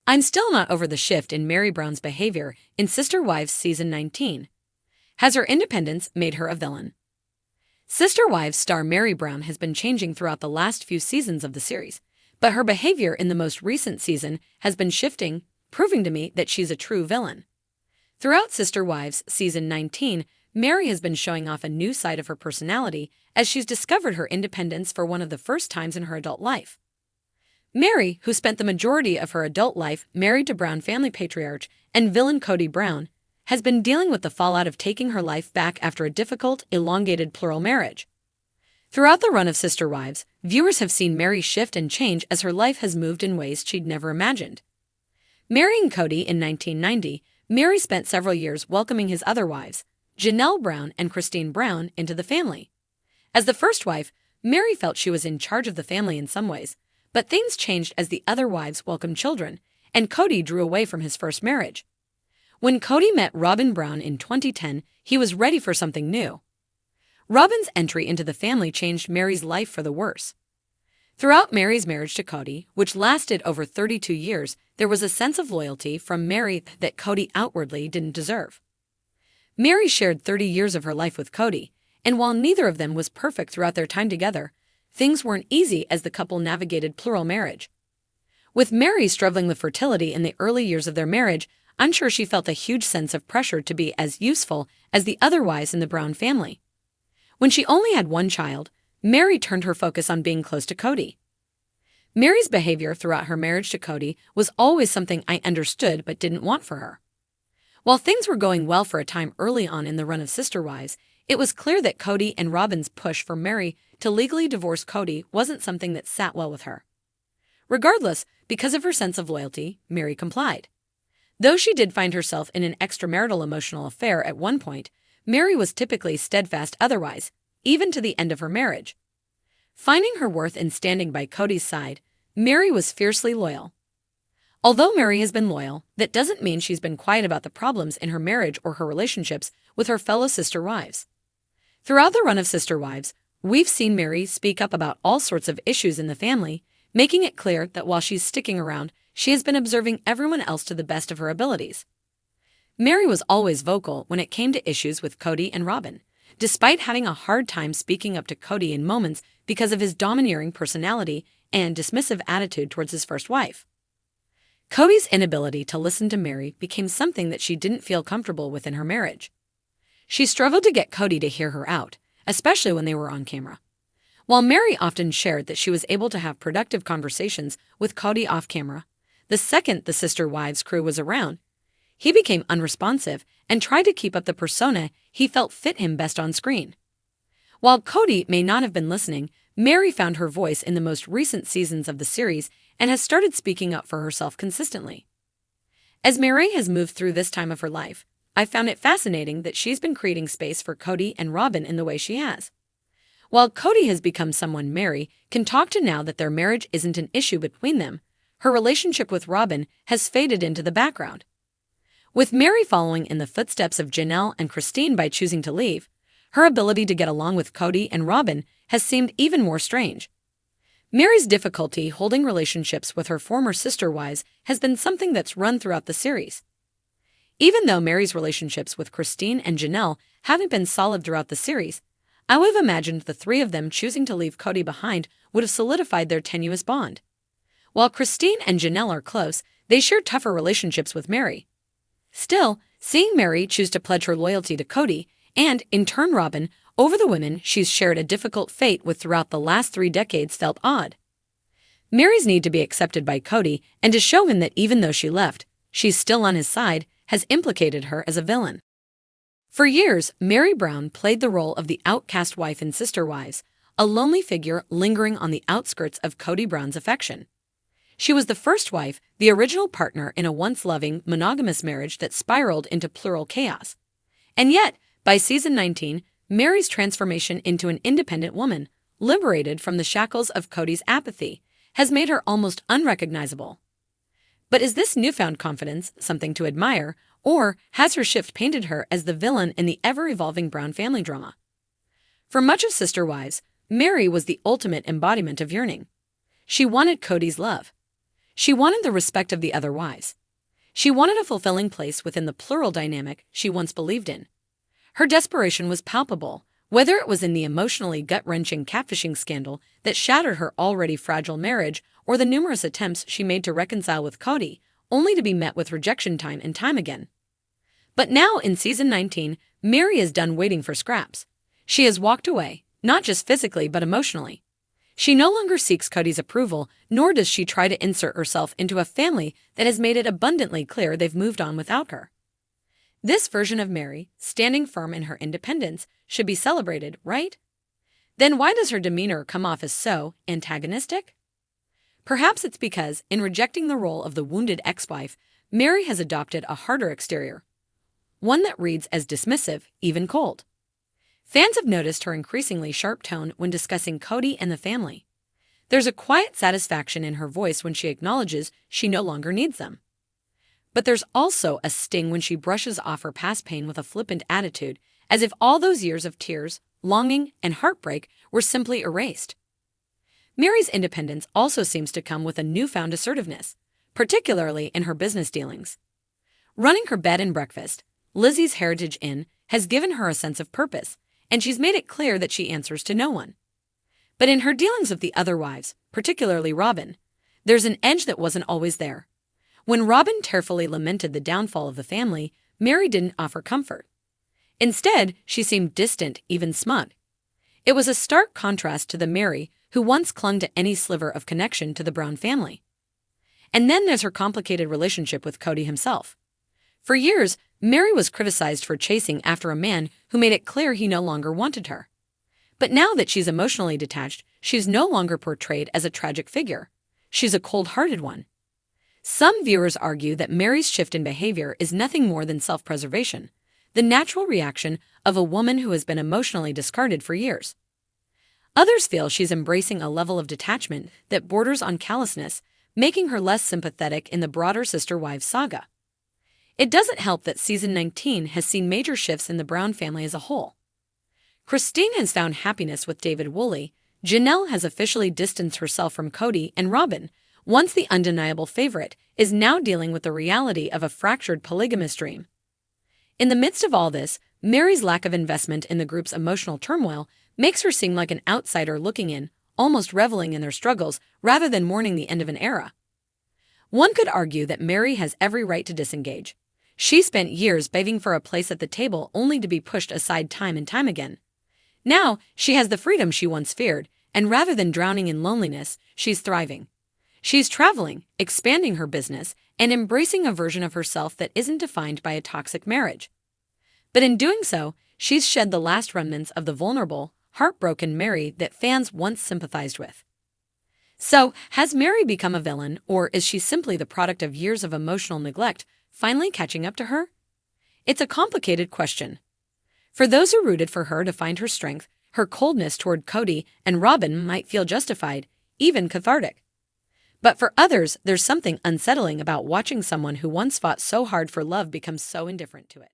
I'm still not over the shift in Meri Brown's behavior in Sister Wives Season 19. Has her independence made her a villain? Sister Wives star Meri Brown has been changing throughout the last few seasons of the series, but her behavior in the most recent season has been shifting, proving to me that she's a true villain. Throughout Sister Wives Season 19, Meri has been showing off a new side of her personality as she's discovered her independence for one of the first times in her adult life. Meri, who spent the majority of her adult life married to Brown family patriarch and villain Kody Brown, has been dealing with the fallout of taking her life back after a difficult, elongated plural marriage. Throughout the run of Sister Wives, viewers have seen Meri shift and change as her life has moved in ways she'd never imagined. Marrying Kody in 1990, Meri spent several years welcoming his other wives, Janelle Brown and Cristin Brown, into the family. As the first wife, Meri felt she was in charge of the family in some ways, but things changed as the other wives welcomed children, and Kody drew away from his first marriage. When Kody met Robyn Brown in 2010, he was ready for something new. Robyn's entry into the family changed Meri's life for the worse. Throughout Meri's marriage to Kody, which lasted over 32 years, there was a sense of loyalty from Meri that Kody outwardly didn't deserve. Meri shared 30 years of her life with Kody, and while neither of them was perfect throughout their time together, things weren't easy as the couple navigated plural marriage. With Meri struggling with fertility in the early years of their marriage, I'm sure she felt a huge sense of pressure to be as useful as the other wives in the Brown family. When she only had one child, Meri turned her focus on being close to Kody. Meri's behavior throughout her marriage to Kody was always something I understood but didn't want for her. While things were going well for a time early on in the run of Sister Wives, it was clear that Kody and Robyn's push for Meri to legally divorce Kody wasn't something that sat well with her. Regardless, because of her sense of loyalty, Meri complied. Though she did find herself in an extramarital emotional affair at one point, Meri was typically steadfast otherwise, even to the end of her marriage. Finding her worth in standing by Kody's side, Meri was fiercely loyal. Although Meri has been loyal, that doesn't mean she's been quiet about the problems in her marriage or her relationships with her fellow sister wives. Throughout the run of Sister Wives, we've seen Meri speak up about all sorts of issues in the family, making it clear that while she's sticking around, she has been observing everyone else to the best of her abilities. Meri was always vocal when it came to issues with Kody and Robyn, despite having a hard time speaking up to Kody in moments because of his domineering personality and dismissive attitude towards his first wife. Kody's inability to listen to Meri became something that she didn't feel comfortable with in her marriage. She struggled to get Kody to hear her out, especially when they were on camera. While Meri often shared that she was able to have productive conversations with Kody off camera, the second the Sister Wives crew was around, he became unresponsive and tried to keep up the persona he felt fit him best on screen. While Kody may not have been listening, Meri found her voice in the most recent seasons of the series and has started speaking up for herself consistently. As Meri has moved through this time of her life, I found it fascinating that she's been creating space for Kody and Robyn in the way she has. While Kody has become someone Meri can talk to now that their marriage isn't an issue between them, her relationship with Robyn has faded into the background. With Meri following in the footsteps of Janelle and Cristin by choosing to leave, her ability to get along with Kody and Robyn has seemed even more strange. Meri's difficulty holding relationships with her former sister wives has been something that's run throughout the series. Even though Meri's relationships with Cristin and Janelle haven't been solid throughout the series, I would have imagined the three of them choosing to leave Kody behind would have solidified their tenuous bond. While Cristin and Janelle are close, they share tougher relationships with Meri. Still, seeing Meri choose to pledge her loyalty to Kody, and, in turn Robyn, over the women she's shared a difficult fate with throughout the last 3 decades felt odd. Meri's need to be accepted by Kody and to show him that even though she left, she's still on his side, has implicated her as a villain. For years, Meri Brown played the role of the outcast wife in Sister Wives, a lonely figure lingering on the outskirts of Kody Brown's affection. She was the first wife, the original partner in a once-loving, monogamous marriage that spiraled into plural chaos. And yet, by season 19, Meri's transformation into an independent woman, liberated from the shackles of Kody's apathy, has made her almost unrecognizable. But is this newfound confidence something to admire, or has her shift painted her as the villain in the ever-evolving Brown family drama? For much of Sister Wives, Meri was the ultimate embodiment of yearning. She wanted Kody's love. She wanted the respect of the other wives. She wanted a fulfilling place within the plural dynamic she once believed in. Her desperation was palpable, whether it was in the emotionally gut-wrenching catfishing scandal that shattered her already fragile marriage or the numerous attempts she made to reconcile with Cody, only to be met with rejection time and time again. But now, in season 19, Meri is done waiting for scraps. She has walked away, not just physically but emotionally. She no longer seeks Cody's approval, nor does she try to insert herself into a family that has made it abundantly clear they've moved on without her. This version of Meri, standing firm in her independence, should be celebrated, right? Then why does her demeanor come off as so antagonistic? Perhaps it's because, in rejecting the role of the wounded ex-wife, Meri has adopted a harder exterior, one that reads as dismissive, even cold. Fans have noticed her increasingly sharp tone when discussing Cody and the family. There's a quiet satisfaction in her voice when she acknowledges she no longer needs them. But there's also a sting when she brushes off her past pain with a flippant attitude, as if all those years of tears, longing, and heartbreak were simply erased. Meri's independence also seems to come with a newfound assertiveness, particularly in her business dealings. Running her bed and breakfast, Lizzie's Heritage Inn, has given her a sense of purpose, and she's made it clear that she answers to no one. But in her dealings with the other wives, particularly Robin, there's an edge that wasn't always there. When Robin tearfully lamented the downfall of the family, Meri didn't offer comfort. Instead, she seemed distant, even smug. It was a stark contrast to the Meri who once clung to any sliver of connection to the Brown family. And then there's her complicated relationship with Cody himself. For years, Meri was criticized for chasing after a man who made it clear he no longer wanted her. But now that she's emotionally detached, she's no longer portrayed as a tragic figure. She's a cold-hearted one. Some viewers argue that Meri's shift in behavior is nothing more than self-preservation, the natural reaction of a woman who has been emotionally discarded for years. Others feel she's embracing a level of detachment that borders on callousness, making her less sympathetic in the broader sister-wives saga. It doesn't help that season 19 has seen major shifts in the Brown family as a whole. Cristin has found happiness with David Woolley, Janelle has officially distanced herself from Cody, and Robin, once the undeniable favorite, is now dealing with the reality of a fractured polygamous dream. In the midst of all this, Meri's lack of investment in the group's emotional turmoil makes her seem like an outsider looking in, almost reveling in their struggles rather than mourning the end of an era. One could argue that Meri has every right to disengage. She spent years begging for a place at the table only to be pushed aside time and time again. Now, she has the freedom she once feared, and rather than drowning in loneliness, she's thriving. She's traveling, expanding her business, and embracing a version of herself that isn't defined by a toxic marriage. But in doing so, she's shed the last remnants of the vulnerable, heartbroken Meri that fans once sympathized with. So, has Meri become a villain, or is she simply the product of years of emotional neglect finally catching up to her? It's a complicated question. For those who rooted for her to find her strength, her coldness toward Cody and Robin might feel justified, even cathartic. But for others, there's something unsettling about watching someone who once fought so hard for love become so indifferent to it.